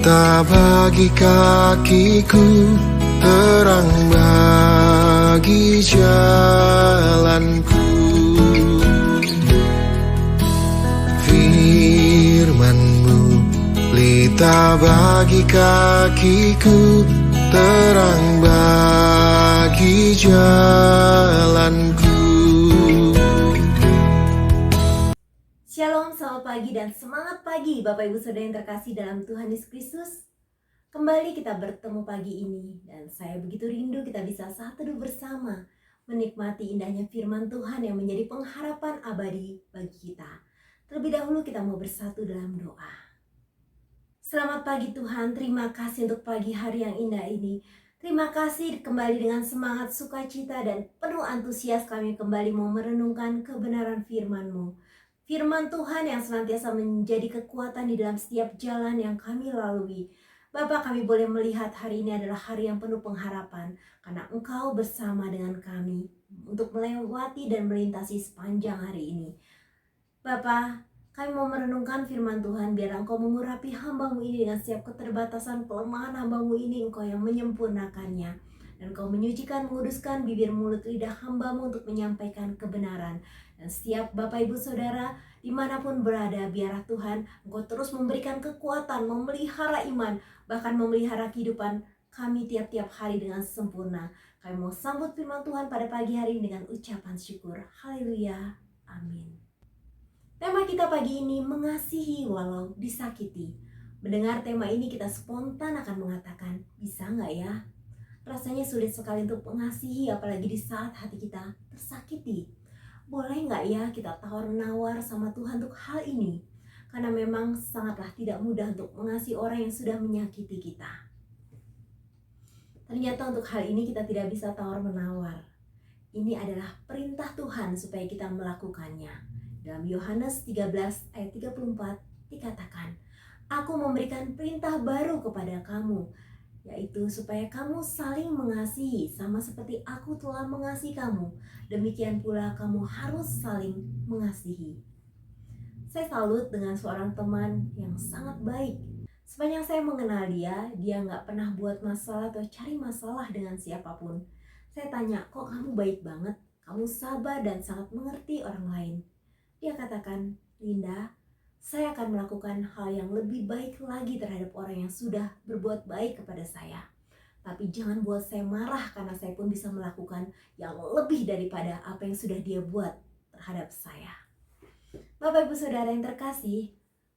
pelita bagi kakiku, terang bagi jalanku. Firman-Mu pelita bagi kakiku, terang bagi jalanku. Shalom, selamat pagi dan semangat pagi Bapak Ibu Saudara yang terkasih dalam Tuhan Yesus Kristus. Kembali kita bertemu pagi ini dan saya begitu rindu kita bisa saat teduh bersama menikmati indahnya firman Tuhan yang menjadi pengharapan abadi bagi kita. Terlebih dahulu kita mau bersatu dalam doa. Selamat pagi Tuhan, terima kasih untuk pagi hari yang indah ini. Terima kasih kembali dengan semangat sukacita dan penuh antusias kami kembali mau merenungkan kebenaran firman-Mu. Firman Tuhan yang senantiasa menjadi kekuatan di dalam setiap jalan yang kami lalui. Bapak, kami boleh melihat hari ini adalah hari yang penuh pengharapan karena Engkau bersama dengan kami untuk melewati dan melintasi sepanjang hari ini. Bapak, kami mau merenungkan firman Tuhan, biar Engkau mengurapi hamba-Mu ini dengan setiap keterbatasan kelemahan hamba-Mu ini, Engkau yang menyempurnakannya. Dan Engkau menyucikan, menguduskan bibir mulut lidah hamba-Mu untuk menyampaikan kebenaran. Dan setiap Bapak Ibu Saudara dimanapun berada, biarlah Tuhan Engkau terus memberikan kekuatan, memelihara iman, bahkan memelihara kehidupan kami tiap-tiap hari dengan sempurna. Kami mau sambut firman Tuhan pada pagi hari ini dengan ucapan syukur. Haleluya, amin. Tema kita pagi ini mengasihi walau disakiti. Mendengar tema ini kita spontan akan mengatakan, bisa nggak ya? Rasanya sulit sekali untuk mengasihi, apalagi di saat hati kita tersakiti. Boleh nggak ya kita tawar-menawar sama Tuhan untuk hal ini? Karena memang sangatlah tidak mudah untuk mengasihi orang yang sudah menyakiti kita. Ternyata untuk hal ini kita tidak bisa tawar-menawar. Ini adalah perintah Tuhan supaya kita melakukannya. Dalam Yohanes 13 ayat 34 dikatakan, Aku memberikan perintah baru kepada kamu, yaitu supaya kamu saling mengasihi sama seperti aku telah mengasihi kamu. Demikian pula kamu harus saling mengasihi. Saya salut dengan seorang teman yang sangat baik. Sepanjang saya mengenal dia nggak pernah buat masalah atau cari masalah dengan siapapun. Saya tanya, kok kamu baik banget? Kamu sabar dan sangat mengerti orang lain. Dia katakan, Linda, saya akan melakukan hal yang lebih baik lagi terhadap orang yang sudah berbuat baik kepada saya. Tapi jangan buat saya marah karena saya pun bisa melakukan yang lebih daripada apa yang sudah dia buat terhadap saya. Bapak Ibu Saudara yang terkasih,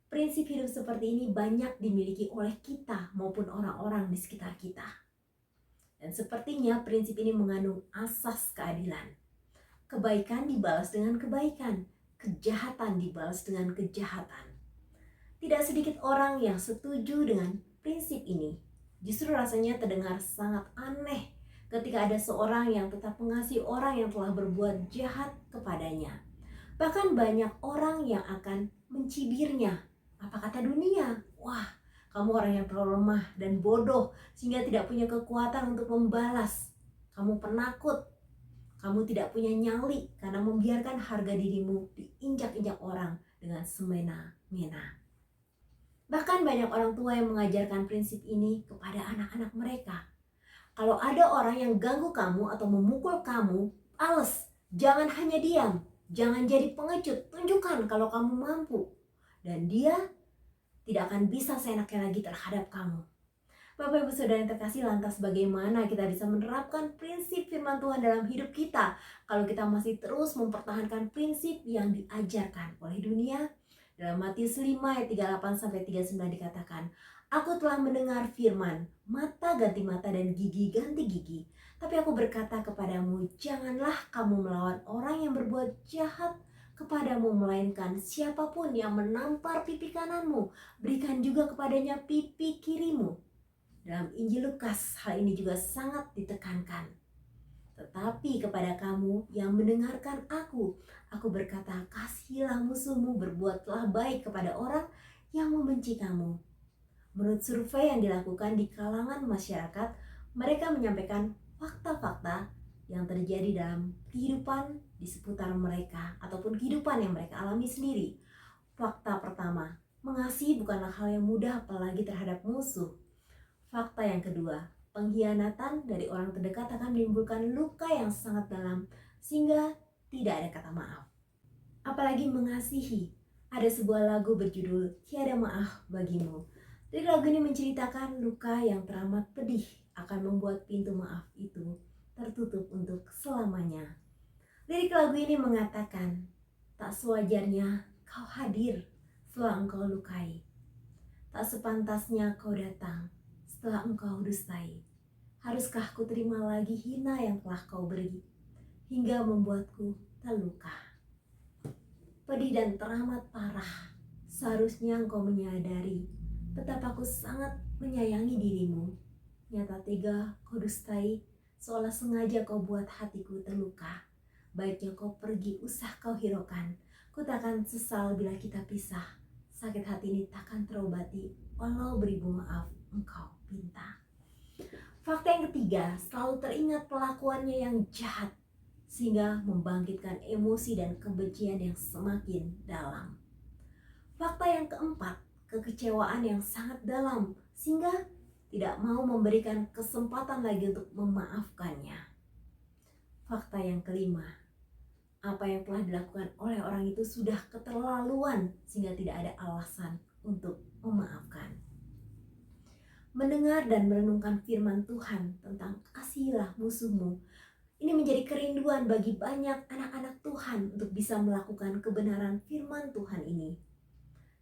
prinsip hidup seperti ini banyak dimiliki oleh kita maupun orang-orang di sekitar kita. Dan sepertinya prinsip ini mengandung asas keadilan. Kebaikan dibalas dengan kebaikan, kejahatan dibalas dengan kejahatan. Tidak sedikit orang yang setuju dengan prinsip ini. Justru rasanya terdengar sangat aneh ketika ada seorang yang tetap mengasihi orang yang telah berbuat jahat kepadanya. Bahkan banyak orang yang akan mencibirnya. Apa kata dunia? Wah, kamu orang yang terlalu lemah dan bodoh sehingga tidak punya kekuatan untuk membalas. Kamu penakut. Kamu tidak punya nyali karena membiarkan harga dirimu diinjak-injak orang dengan semena-mena. Bahkan banyak orang tua yang mengajarkan prinsip ini kepada anak-anak mereka. Kalau ada orang yang ganggu kamu atau memukul kamu, alas, jangan hanya diam. Jangan jadi pengecut, tunjukkan kalau kamu mampu. Dan dia tidak akan bisa seenaknya lagi terhadap kamu. Bapak Ibu Saudara yang terkasih, lantas bagaimana kita bisa menerapkan prinsip firman Tuhan dalam hidup kita kalau kita masih terus mempertahankan prinsip yang diajarkan oleh dunia? Dalam Matius 5 ayat 38-39 dikatakan, Aku telah mendengar firman, mata ganti mata dan gigi ganti gigi. Tapi aku berkata kepadamu, janganlah kamu melawan orang yang berbuat jahat kepadamu, melainkan siapapun yang menampar pipi kananmu, berikan juga kepadanya pipi kirimu. Dalam Injil Lukas, hal ini juga sangat ditekankan. Tetapi kepada kamu yang mendengarkan aku berkata, kasihilah musuhmu, berbuatlah baik kepada orang yang membenci kamu. Menurut survei yang dilakukan di kalangan masyarakat, mereka menyampaikan fakta-fakta yang terjadi dalam kehidupan di seputar mereka ataupun kehidupan yang mereka alami sendiri. Fakta pertama, Mengasihi bukanlah hal yang mudah, apalagi terhadap musuh. Fakta yang kedua, pengkhianatan dari orang terdekat akan menimbulkan luka yang sangat dalam sehingga tidak ada kata maaf. Apalagi mengasihi. Ada sebuah lagu berjudul Tiada Maaf Bagimu. Lirik lagu ini menceritakan luka yang teramat pedih akan membuat pintu maaf itu tertutup untuk selamanya. Lirik lagu ini mengatakan, tak sewajarnya kau hadir setelah engkau lukai. Tak sepantasnya kau datang setelah engkau dustai. Haruskah ku terima lagi hina yang telah kau beri, hingga membuatku terluka. Pedih dan teramat parah. Seharusnya engkau menyadari betapa aku sangat menyayangi dirimu. Nyata tega kau dustai, seolah sengaja kau buat hatiku terluka. Baiknya kau pergi, usah kau hiraukan. Ku takkan sesal bila kita pisah. Sakit hati ini takkan terobati, walau beribu maaf engkau pinta. Fakta yang ketiga, selalu teringat pelakuannya yang jahat, sehingga membangkitkan emosi dan kebencian yang semakin dalam. Fakta yang keempat, kekecewaan yang sangat dalam, sehingga tidak mau memberikan kesempatan lagi untuk memaafkannya. Fakta yang kelima, apa yang telah dilakukan oleh orang itu sudah keterlaluan sehingga tidak ada alasan untuk memaafkan. Mendengar dan merenungkan firman Tuhan tentang kasihilah musuhmu, ini menjadi kerinduan bagi banyak anak-anak Tuhan untuk bisa melakukan kebenaran firman Tuhan ini.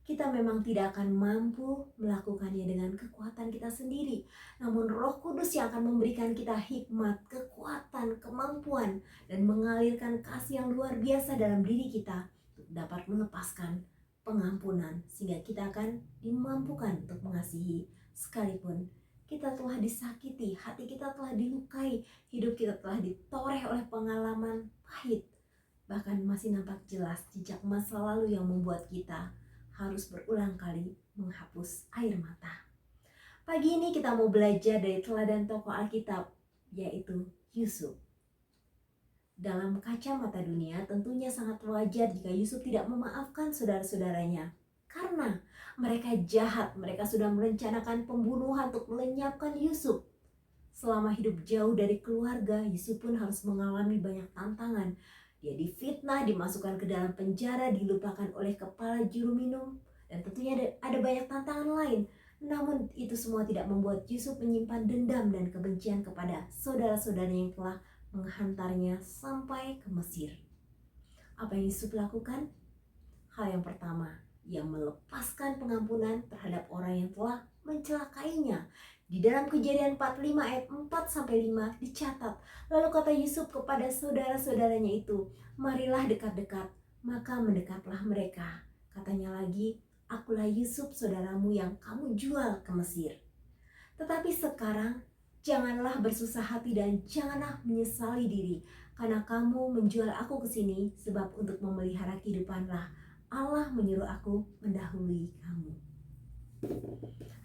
Kita memang tidak akan mampu melakukannya dengan kekuatan kita sendiri, namun Roh Kudus yang akan memberikan kita hikmat, kekuatan, kemampuan, dan mengalirkan kasih yang luar biasa dalam diri kita untuk dapat melepaskan pengampunan, sehingga kita akan dimampukan untuk mengasihi sekalipun kita telah disakiti, hati kita telah dilukai, hidup kita telah ditoreh oleh pengalaman pahit, bahkan masih nampak jelas jejak masa lalu yang membuat kita harus berulang kali menghapus air mata. Pagi ini kita mau belajar dari teladan tokoh Alkitab, yaitu Yusuf. Dalam kacamata dunia, tentunya sangat wajar jika Yusuf tidak memaafkan saudara-saudaranya. Karena mereka jahat, mereka sudah merencanakan pembunuhan untuk melenyapkan Yusuf. Selama hidup jauh dari keluarga, Yusuf pun harus mengalami banyak tantangan. Dia difitnah, dimasukkan ke dalam penjara, dilupakan oleh kepala juru minum, dan tentunya ada banyak tantangan lain. Namun itu semua tidak membuat Yusuf menyimpan dendam dan kebencian kepada saudara-saudaranya yang telah menghantarnya sampai ke Mesir. Apa yang Yusuf lakukan? Hal yang pertama, ia melepaskan pengampunan terhadap orang yang telah mencelakainya. Di dalam Kejadian 45 ayat 4-5 dicatat, lalu kata Yusuf kepada saudara-saudaranya itu, marilah dekat-dekat, maka mendekatlah mereka. Katanya lagi, akulah Yusuf saudaramu yang kamu jual ke Mesir. Tetapi sekarang, janganlah bersusah hati dan janganlah menyesali diri, karena kamu menjual aku ke sini, sebab untuk memelihara kehidupanlah Allah menyuruh aku mendahului kamu.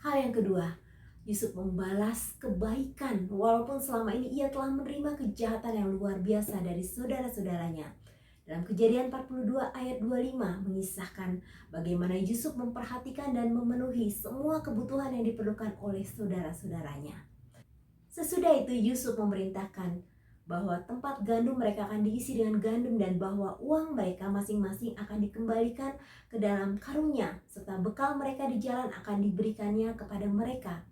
Hal yang kedua, Yusuf membalas kebaikan walaupun selama ini ia telah menerima kejahatan yang luar biasa dari saudara-saudaranya. Dalam Kejadian 42 ayat 25 mengisahkan bagaimana Yusuf memperhatikan dan memenuhi semua kebutuhan yang diperlukan oleh saudara-saudaranya. Sesudah itu Yusuf memerintahkan bahwa tempat gandum mereka akan diisi dengan gandum dan bahwa uang mereka masing-masing akan dikembalikan ke dalam karungnya serta bekal mereka di jalan akan diberikannya kepada mereka.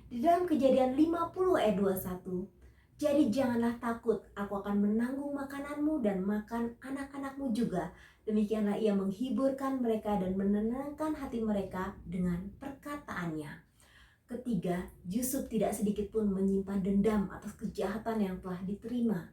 Di dalam Kejadian 50 ayat 21, jadi janganlah takut, aku akan menanggung makananmu dan makan anak-anakmu juga. Demikianlah ia menghiburkan mereka dan menenangkan hati mereka dengan perkataannya. Ketiga, Yusuf tidak sedikit pun menyimpan dendam atas kejahatan yang telah diterima.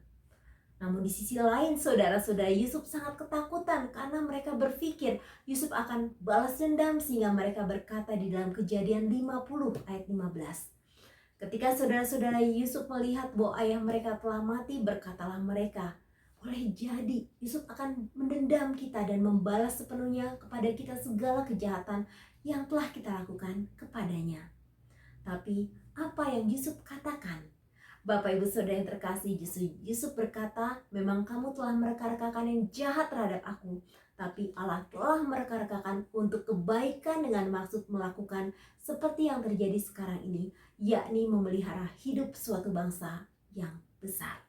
Namun di sisi lain, saudara-saudara Yusuf sangat ketakutan karena mereka berpikir Yusuf akan balas dendam, sehingga mereka berkata di dalam Kejadian 50 ayat 15. Ketika saudara-saudara Yusuf melihat bahwa ayah mereka telah mati, berkatalah mereka, boleh jadi Yusuf akan mendendam kita dan membalas sepenuhnya kepada kita segala kejahatan yang telah kita lakukan kepadanya. Tapi apa yang Yusuf katakan? Bapak ibu saudara yang terkasih, Yusuf berkata, memang kamu telah mereka-rekakan yang jahat terhadap aku, tapi Allah telah mereka-rekakan untuk kebaikan dengan maksud melakukan seperti yang terjadi sekarang ini, yakni memelihara hidup suatu bangsa yang besar.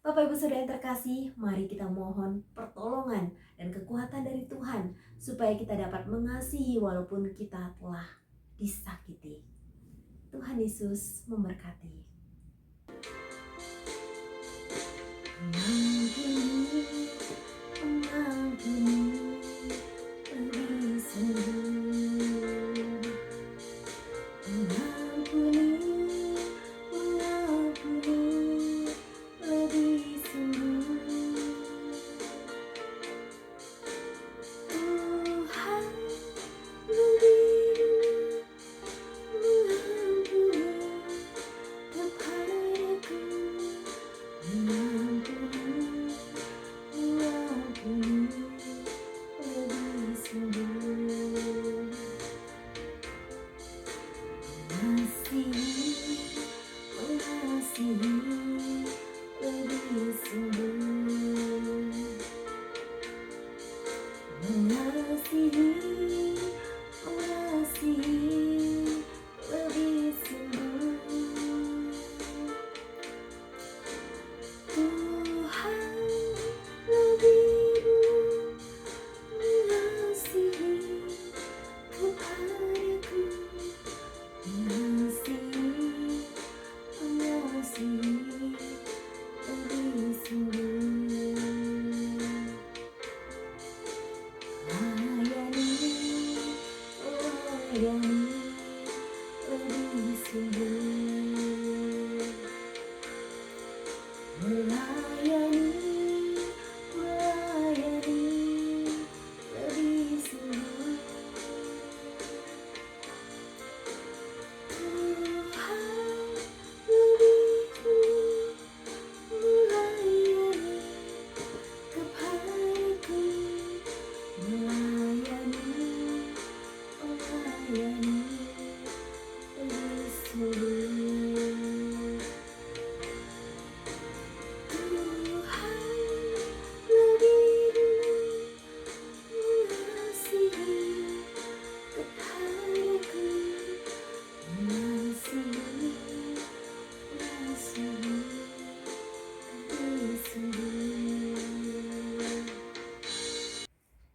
Bapak Ibu Saudara yang terkasih, mari kita mohon pertolongan dan kekuatan dari Tuhan supaya kita dapat mengasihi walaupun kita telah disakiti. Tuhan Yesus memberkati.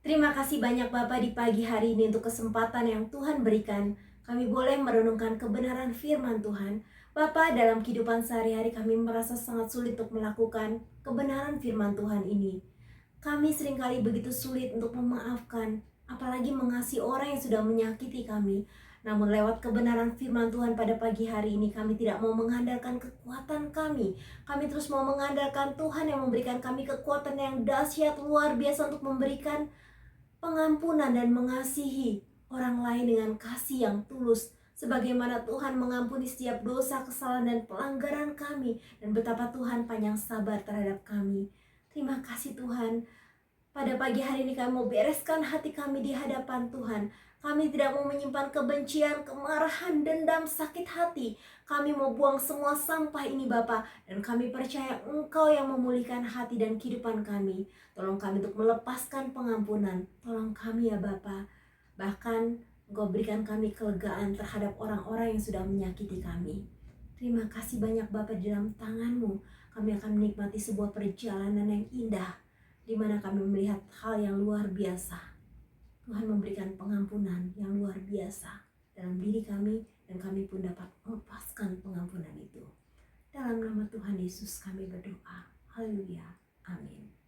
Terima kasih banyak Bapak di pagi hari ini untuk kesempatan yang Tuhan berikan. Kami boleh merenungkan kebenaran firman Tuhan. Bapak, dalam kehidupan sehari-hari kami merasa sangat sulit untuk melakukan kebenaran firman Tuhan ini. Kami seringkali begitu sulit untuk memaafkan, apalagi mengasihi orang yang sudah menyakiti kami. Namun lewat kebenaran firman Tuhan pada pagi hari ini, kami tidak mau mengandalkan kekuatan kami. Kami terus mau mengandalkan Tuhan yang memberikan kami kekuatan yang dahsyat luar biasa untuk memberikan pengampunan dan mengasihi orang lain dengan kasih yang tulus, sebagaimana Tuhan mengampuni setiap dosa, kesalahan, dan pelanggaran kami, dan betapa Tuhan panjang sabar terhadap kami. Terima kasih Tuhan. Pada pagi hari ini kami mau bereskan hati kami di hadapan Tuhan. Kami tidak mau menyimpan kebencian, kemarahan, dendam, sakit hati. Kami mau buang semua sampah ini Bapa, dan kami percaya Engkau yang memulihkan hati dan kehidupan kami. Tolong kami untuk melepaskan pengampunan. Tolong kami ya Bapa. Bahkan Engkau berikan kami kelegaan terhadap orang-orang yang sudah menyakiti kami. Terima kasih banyak Bapa, di dalam tangan-Mu kami akan menikmati sebuah perjalanan yang indah, di mana kami melihat hal yang luar biasa. Tuhan memberikan pengampunan yang luar biasa dalam diri kami, dan kami pun dapat melepaskan pengampunan itu. Dalam nama Tuhan Yesus kami berdoa. Haleluya. Amin.